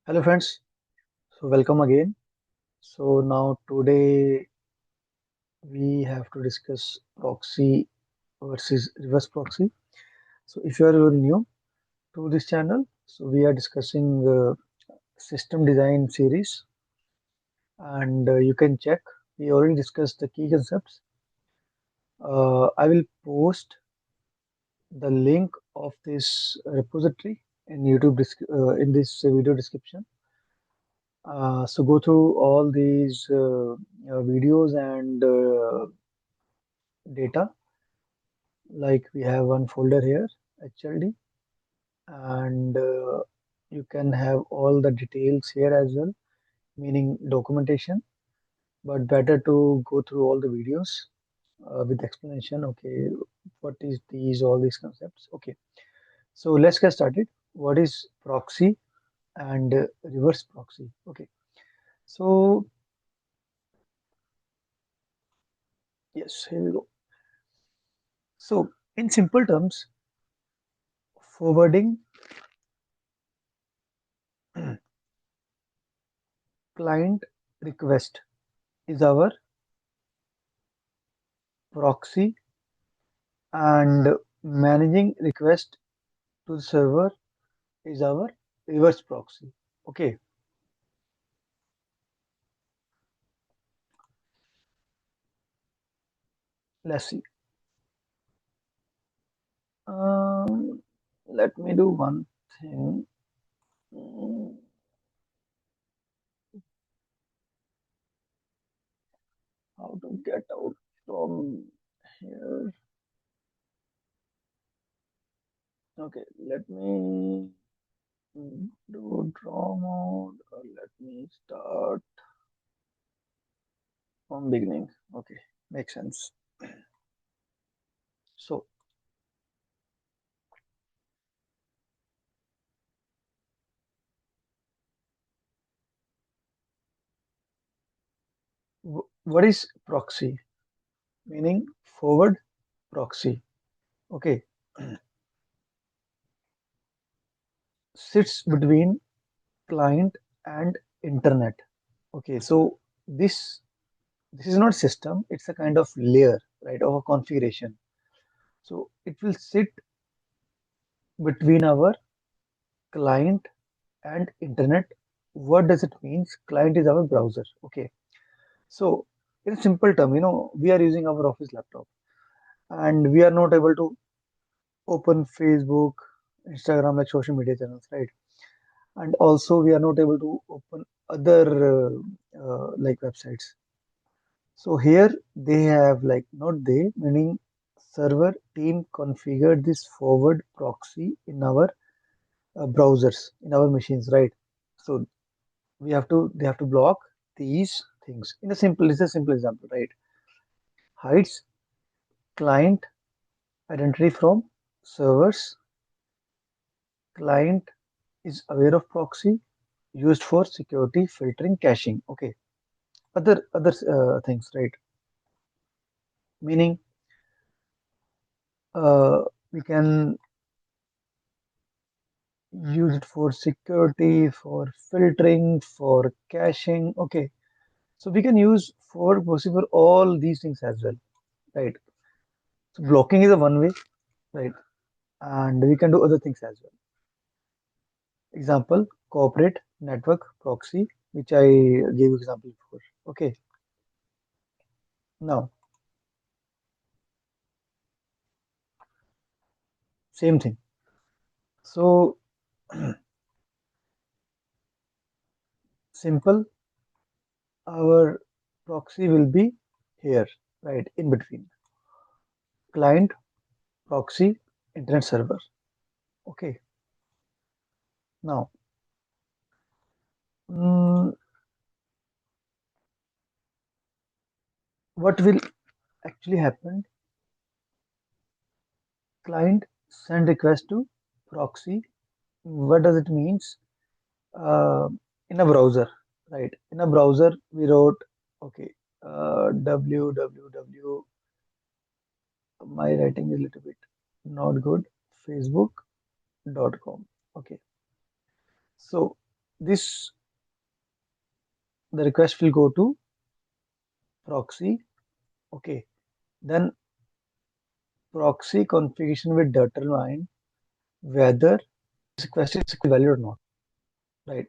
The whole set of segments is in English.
Hello friends, so welcome again. So now today we have to discuss proxy versus reverse proxy. So if you are very new to this channel, so we are discussing system design series, and you can check. We already discussed the key concepts. I will post the link of this repository in in this video description. So go through all these videos and data. Like we have one folder here, HLD, and you can have all the details here as well, meaning documentation. But better to go through all the videos with explanation. Okay, what is these all these concepts? Okay, so let's get started. What is proxy and reverse proxy? Okay, so yes, here we go. So in simple terms, forwarding client request is our proxy, and managing request to the server is our reverse proxy. Okay, let's see. Um, Let me do one thing. Mm, How to get out from here? Okay, let me do draw mode, or let me start from beginning. Okay, makes sense. So, what is proxy? Meaning forward proxy. Okay, sits between client and internet. Okay, so this is not system, it's a kind of layer, right, of a configuration. So it will sit between our client and internet. What does it means? Client is our browser. Okay, so in a simple term, we are using our office laptop, and we are not able to open Facebook, Instagram, like social media channels, right? And also we are not able to open other like websites. So here they have, like, not they, meaning server team configured this forward proxy in our browsers, in our machines, right? So they have to block these things. It's a simple example, right? Hides client identity from servers. Client is aware of proxy used for security, filtering, caching. Okay, other things, right? Meaning we can use it for security, for filtering, for caching. Okay, so we can use for possible all these things as well, right? So blocking is a one way, right? And we can do other things as well. Example, corporate network proxy, which I gave example for. Okay, now same thing. So simple, our proxy will be here, right, in between client, proxy, internet server. Okay, now mm, what will actually happen? Client send request to proxy. What does it means? uh, in a browser, right? In a browser we wrote, okay, www, my writing is a little bit not good, facebook.com. Okay, so this the request will go to proxy. Okay, then proxy configuration will determine whether this request is valid or not, right?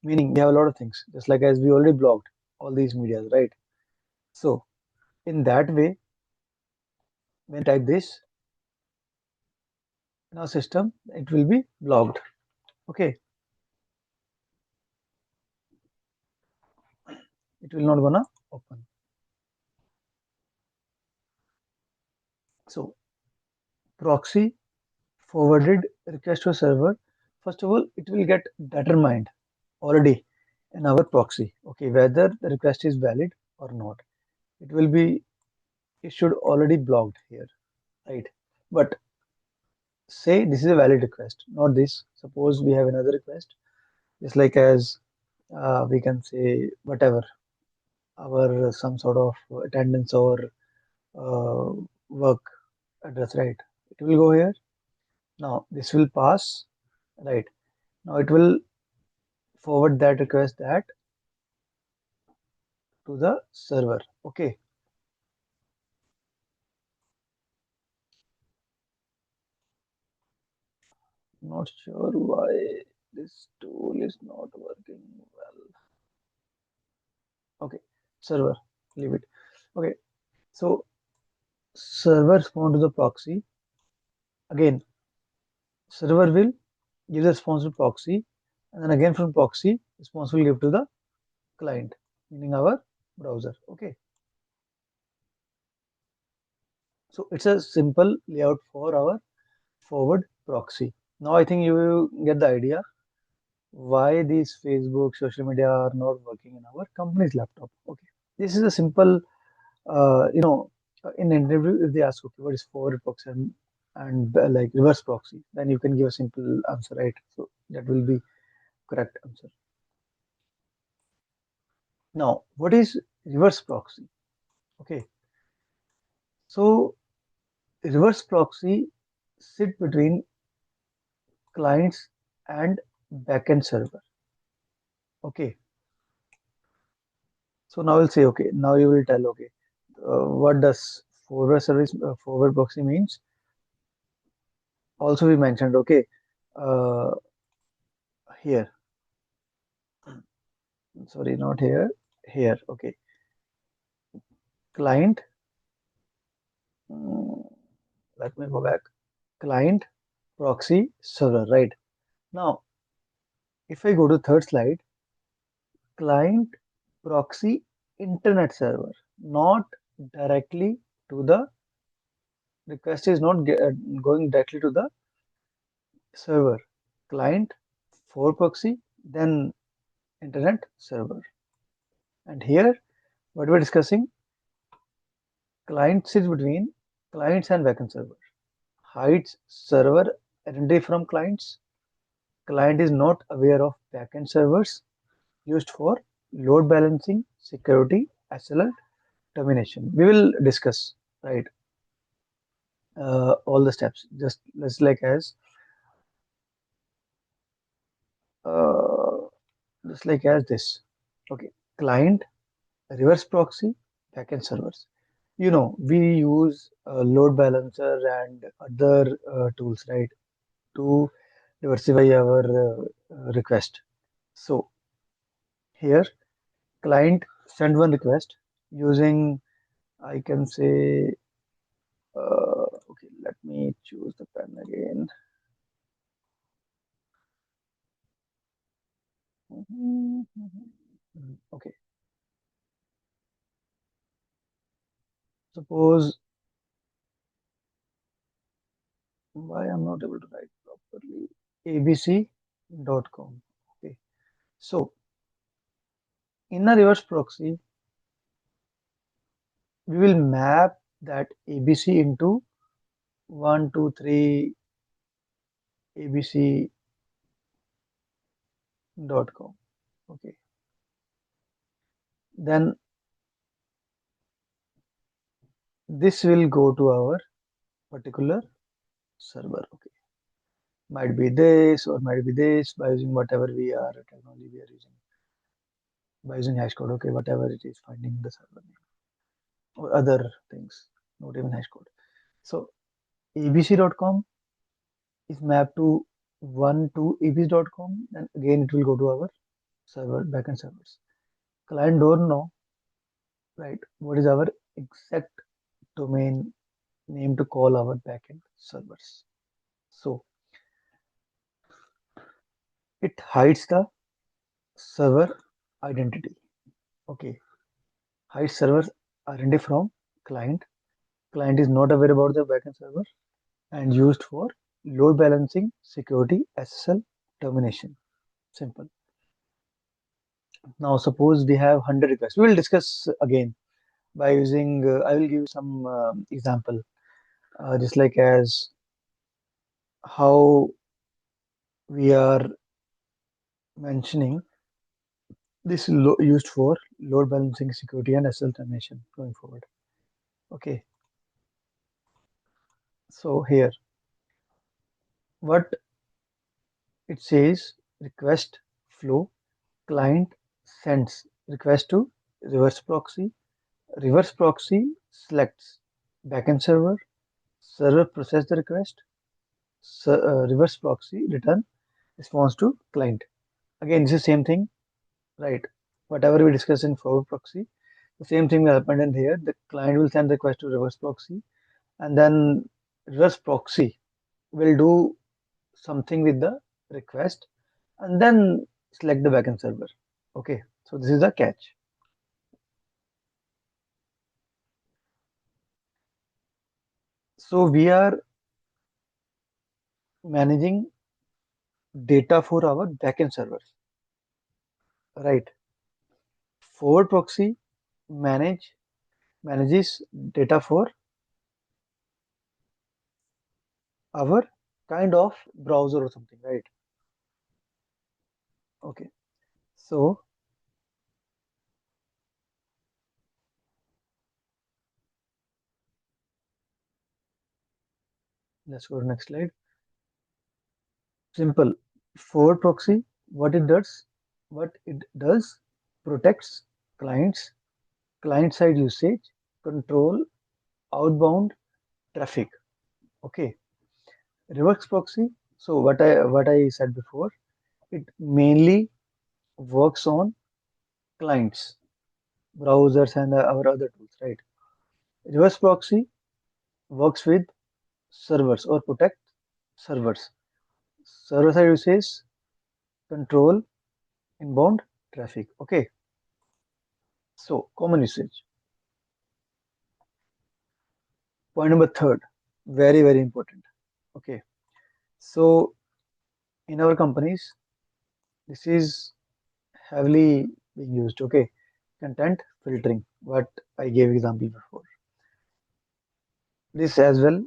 Meaning we have a lot of things, just like as we already blocked all these medias, right? So in that way, when you type this in our system, it will be blocked. Okay, it will not gonna open. So proxy forwarded request to a server. First of all, it will get determined already in our proxy. Okay, whether the request is valid or not. It will be issued already blocked here, right? But say this is a valid request, not this. Suppose we have another request, just like as we can say whatever our some sort of attendance or uh, work address, right? It will go here. Now this will pass, right? Now it will forward that request that to the server. Okay, not sure why this tool is not working well. Okay, server, leave it. Okay, so server respond to the proxy. Again, server will give the response to proxy, and then again from proxy, response will give to the client, meaning our browser. Okay, so it's a simple layout for our forward proxy. Now I think you get the idea why these Facebook, social media are not working in our company's laptop. Okay, this is a simple, in interview if they ask, okay, what is forward proxy and like reverse proxy, then you can give a simple answer, right? So that will be correct answer. Now, what is reverse proxy? Okay, so reverse proxy sit between clients and backend server. Okay, so now we'll say, okay, now you will tell, okay, what does forward proxy means? Also, we mentioned, okay, uh, here, sorry, not here, here, okay, client, mm, let me go back, client, proxy, server, right? Now, if I go to third slide, client, proxy, internet server, not directly to the request is not going directly to the server. Client, for proxy, then internet server. And here, what we're discussing, client sits between clients and backend server, hides server identity from clients. Client is not aware of backend servers used for load balancing, security, SLA termination. We will discuss, right, all the steps. Just like as uh, just like as this. Okay, client, reverse proxy, backend servers. We use load balancer and other tools, right, to diversify our request. So here, client send one request using, I can say, okay, let me choose the pen again. Okay, suppose why I'm not able to write properly. abc.com. Okay, so in a reverse proxy, we will map that ABC into 123 abc.com. Okay, then this will go to our particular server. Okay, Might be this or might be this by using whatever we are technology we are using by using hash code. Okay, whatever it is, finding the server name or other things, not even hash code. So abc.com is mapped to one to abc.com, and again it will go to our server backend servers. Client don't know, right, what is our exact domain name to call our backend servers. So it hides the server identity. Okay, hides server identity from client. Client is not aware about the backend server and used for load balancing, security, SSL, termination. Simple. Now suppose we have 100 requests. We will discuss again by using, I will give some example, just like as how we are mentioning this used for load balancing, security, and SSL termination going forward. Okay, so here what it says, request flow, client sends request to reverse proxy, reverse proxy selects backend server, server process the request, reverse proxy return response to client. Again, this is same thing, right? Whatever we discuss in forward proxy, the same thing will happen in here. The client will send the request to reverse proxy, and then reverse proxy will do something with the request, and then select the backend server. Okay, so this is the catch. So we are managing data for our backend servers, right? Forward proxy manages data for our kind of browser or something, right? Okay, so let's go to next slide. Simple. Forward proxy, what it does, protects clients, client side usage, control outbound traffic. Okay. Reverse proxy. So what I said before, it mainly works on clients, browsers, and our other tools, right? Reverse proxy works with servers or protect servers. Server side usage, control inbound traffic. Okay. So common usage. Point number third, very, very important. Okay. So in our companies, this is heavily being used. Okay. Content filtering, what I gave example before. This as well,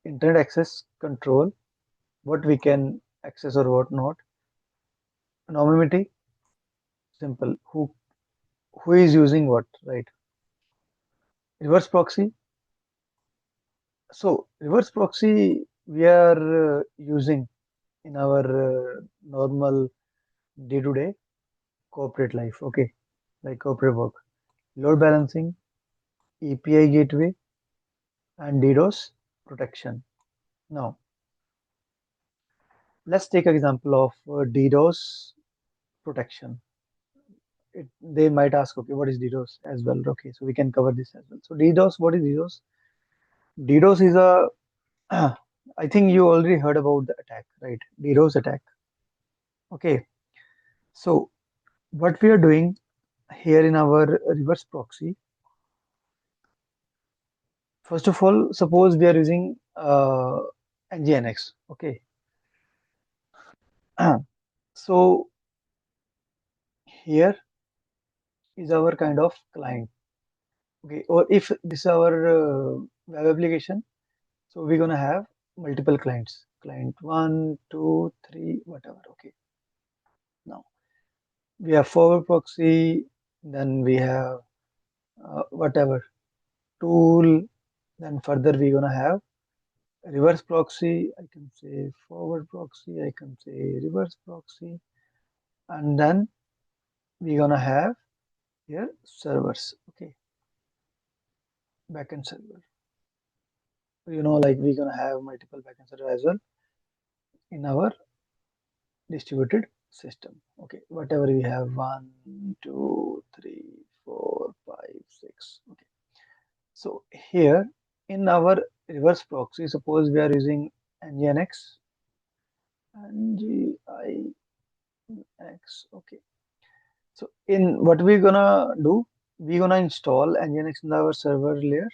internet access control, what we can access or what not. Anonymity, simple. Who is using what, right? Reverse proxy. So reverse proxy we are using in our normal day-to-day corporate life. Okay, like corporate work, load balancing, API gateway, and DDoS protection. Now, let's take an example of DDoS protection. They might ask, okay, what is DDoS as well? Okay, so we can cover this as well. So DDoS, what is DDoS? DDoS is a, I think you already heard about the attack, right? DDoS attack. Okay, so what we are doing here in our reverse proxy, first of all, suppose we are using NGNX. Okay, so here is our kind of client. Okay, or if this is our web application, so we're gonna have multiple clients, client one, two, three, whatever. Okay, now we have forward proxy, then we have whatever tool, then further we're gonna have reverse proxy, I can say forward proxy, I can say reverse proxy, and then we're gonna have here servers. Okay, backend server. Like we're gonna have multiple backend server as well in our distributed system. Okay, whatever we have, one, two, three, four, five, six. Okay, so here in our reverse proxy, suppose we are using nginx, ngix. Okay, so in what we're gonna do, we're gonna install nginx in our server layer.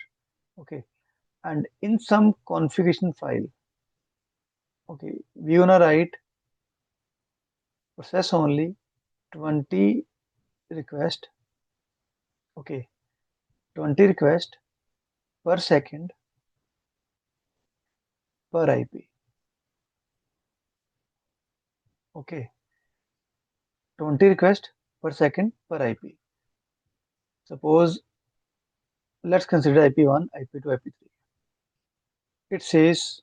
Okay, and in some configuration file, okay, we're gonna write process only 20 request. Okay, 20 request per second per IP. Okay, 20 request per second per IP. Suppose let's consider IP1, IP2, IP3. It says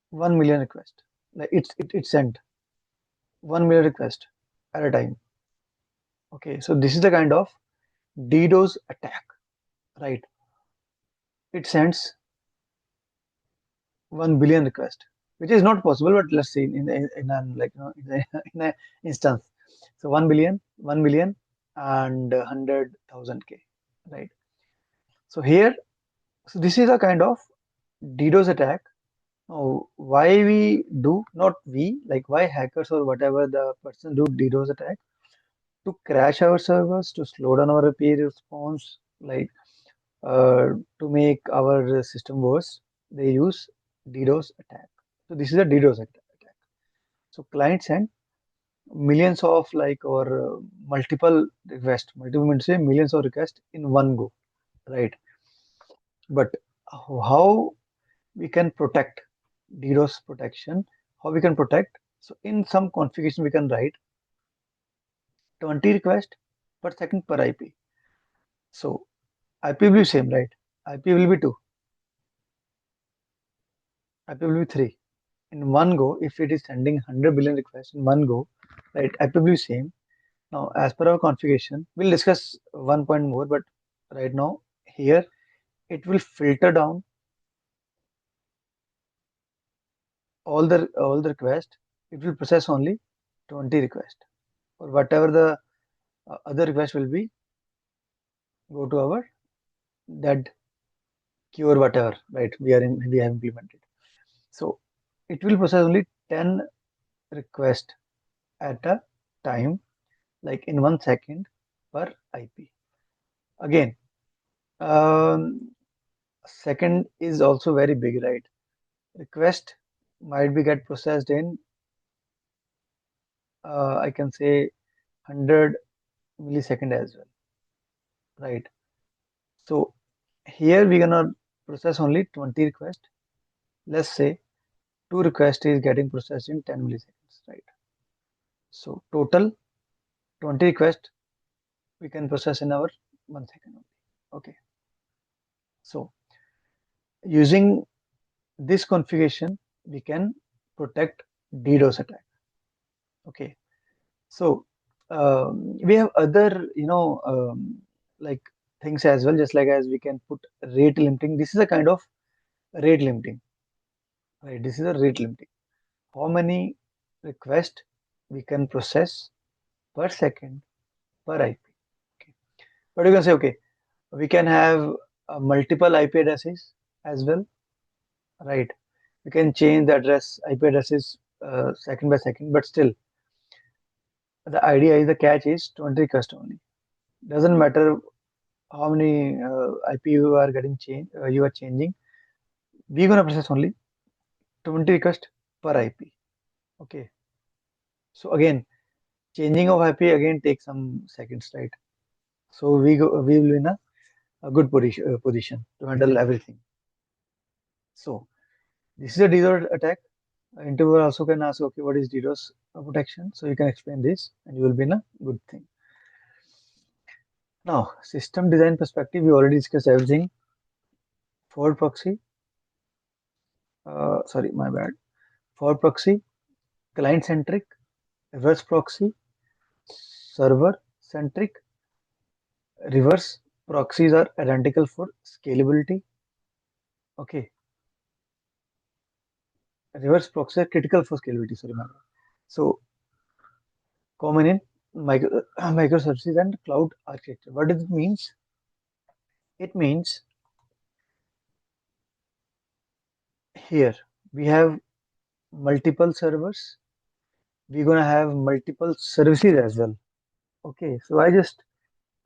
1 million request. Like it sent 1 million request at a time. Okay, so this is the kind of DDoS attack, right? It sends 1 billion request, which is not possible, but let's see in an like in a instance. So 1 billion, 1 million, and 100,000 K, right? So here, so this is a kind of DDoS attack. Now, why we do, not we, like why hackers or whatever the person do DDoS attack? To crash our servers, to slow down our API response, like to make our system worse, they use DDoS attack. So this is a DDoS attack. So clients send millions of like or multiple requests, multiple means say millions of requests in one go, right? But how we can protect DDoS protection? How we can protect? So in some configuration we can write 20 requests per second per IP. So IP will be same, right? IP will be 2, IP will be 3. In one go, if it is sending 100 billion requests in one go, right, IP will be same. Now, as per our configuration, we'll discuss one point more, but right now, here, it will filter down all the requests. It will process only 20 requests, or whatever the other request will be, go to our dead queue or whatever, right, we have implemented. So it will process only 10 requests at a time, like in 1 second per IP. Again, second is also very big, right? Request might be get processed in, I can say 100 millisecond as well, right? So here we're gonna process only 20 requests. Let's say two requests is getting processed in 10 milliseconds, right? So total 20 requests we can process in our 1 second only. Okay. So using this configuration, we can protect DDoS attack. Okay. So we have other, like things as well, just like as we can put rate limiting. This is a kind of rate limiting, right? This is a rate limiting. How many requests we can process per second per IP. Okay. But you can say, okay, we can have multiple IP addresses as well, right? We can change the IP addresses second by second, but still the idea is the catch is 20 requests only. Doesn't matter how many IP you are getting changed, you are changing. We're gonna process only 20 requests per IP. Okay. So again, changing of IP again takes some seconds, right? So we will be in a good position to handle everything. So this is a DDoS attack. Interviewer also can ask, okay, what is DDoS protection? So you can explain this, and you will be in a good thing. Now, system design perspective, we already discussed everything. Forward proxy, sorry, my bad. Forward proxy, client centric, reverse proxy, server centric. Reverse proxies are identical for scalability. Okay, reverse proxies are critical for scalability. Sorry, my bad. So common in microservices and cloud architecture. What does it means? It means here we have multiple servers. We're gonna have multiple services as well. Okay, so I just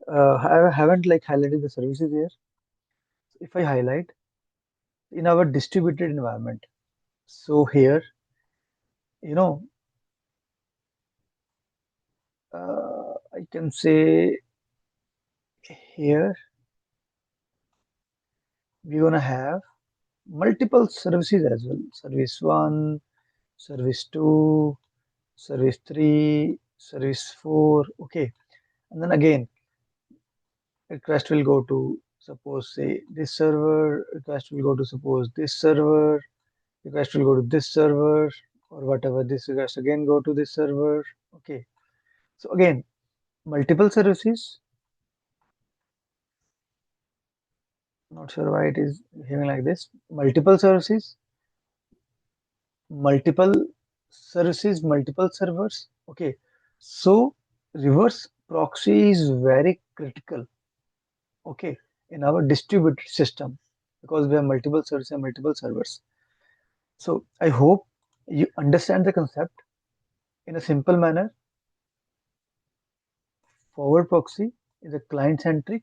I haven't like highlighted the services here. If I highlight in our distributed environment, so here, you know, I can say here we're gonna have multiple services as well. Service one, service two, service three, service four. Okay, and then again, request will go to suppose say this server. Request will go to suppose this server. Request will go to this server or whatever. This request again go to this server. Okay, so again, multiple services. Not sure why it is behaving like this. Multiple services, multiple multiple servers. Okay, so reverse proxy is very critical. Okay, in our distributed system because we have multiple services and multiple servers. So I hope you understand the concept in a simple manner. Forward proxy is a client centric,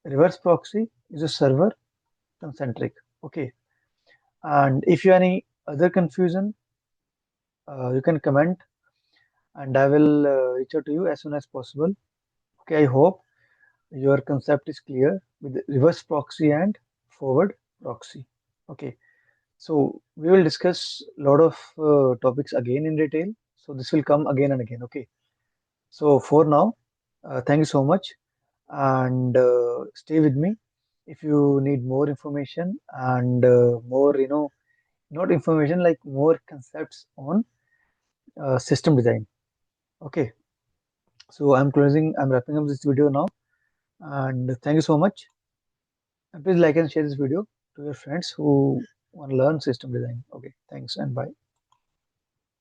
reverse proxy is a server concentric. Okay, and if you have any other confusion, you can comment and I will reach out to you as soon as possible. Okay, I hope your concept is clear with reverse proxy and forward proxy. Okay, so we will discuss a lot of topics again in detail. So this will come again and again. Okay, so for now, thank you so much and stay with me if you need more information and more, not information like more concepts on system design. Okay, so I'm wrapping up this video now, and thank you so much. And please like and share this video to your friends who want to learn system design. Okay, thanks and bye.